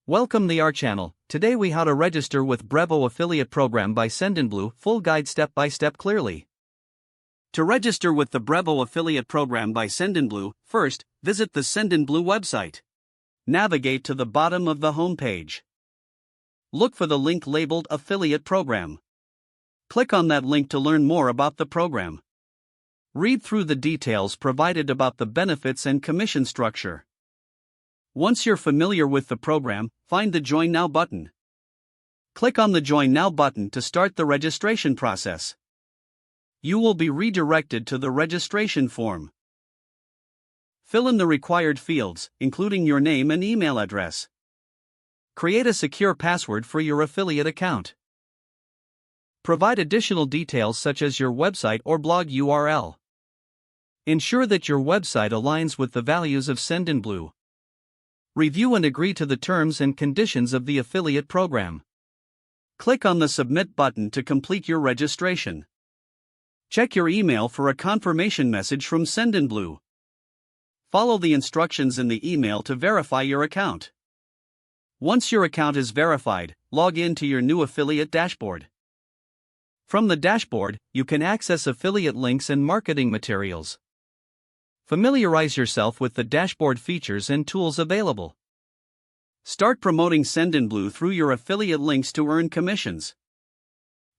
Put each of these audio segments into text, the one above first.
Welcome to our channel. Today we how to register with Brevo affiliate program by Sendinblue, full guide step by step clearly. To register with the Brevo affiliate program by Sendinblue, first, visit the Sendinblue website. Navigate to the bottom of the home page. Look for the link labeled Affiliate Program. Click on that link to learn more about the program. Read through the details provided about the benefits and commission structure. Once you're familiar with the program, find the Join Now button. Click on the Join Now button to start the registration process. You will be redirected to the registration form. Fill in the required fields, including your name and email address. Create a secure password for your affiliate account. Provide additional details such as your website or blog URL. Ensure that your website aligns with the values of Sendinblue. Review and agree to the terms and conditions of the affiliate program. Click on the Submit button to complete your registration. Check your email for a confirmation message from Sendinblue. Follow the instructions in the email to verify your account. Once your account is verified, log in to your new affiliate dashboard. From the dashboard, you can access affiliate links and marketing materials. Familiarize yourself with the dashboard features and tools available. Start promoting Sendinblue through your affiliate links to earn commissions.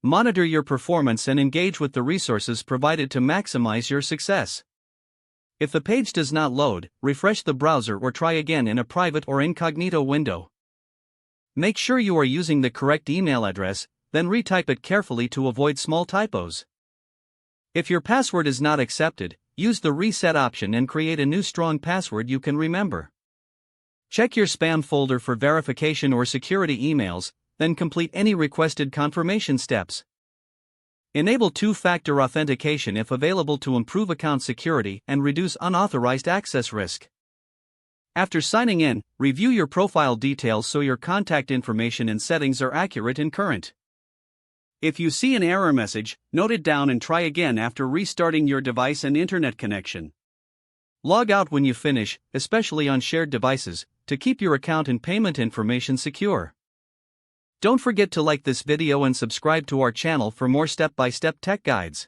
Monitor your performance and engage with the resources provided to maximize your success. If the page does not load, refresh the browser or try again in a private or incognito window. Make sure you are using the correct email address, then retype it carefully to avoid small typos. If your password is not accepted, use the reset option and create a new strong password you can remember. Check your spam folder for verification or security emails, then complete any requested confirmation steps. Enable two-factor authentication if available to improve account security and reduce unauthorized access risk. After signing in, review your profile details so your contact information and settings are accurate and current. If you see an error message, note it down and try again after restarting your device and internet connection. Log out when you finish, especially on shared devices, to keep your account and payment information secure. Don't forget to like this video and subscribe to our channel for more step-by-step tech guides.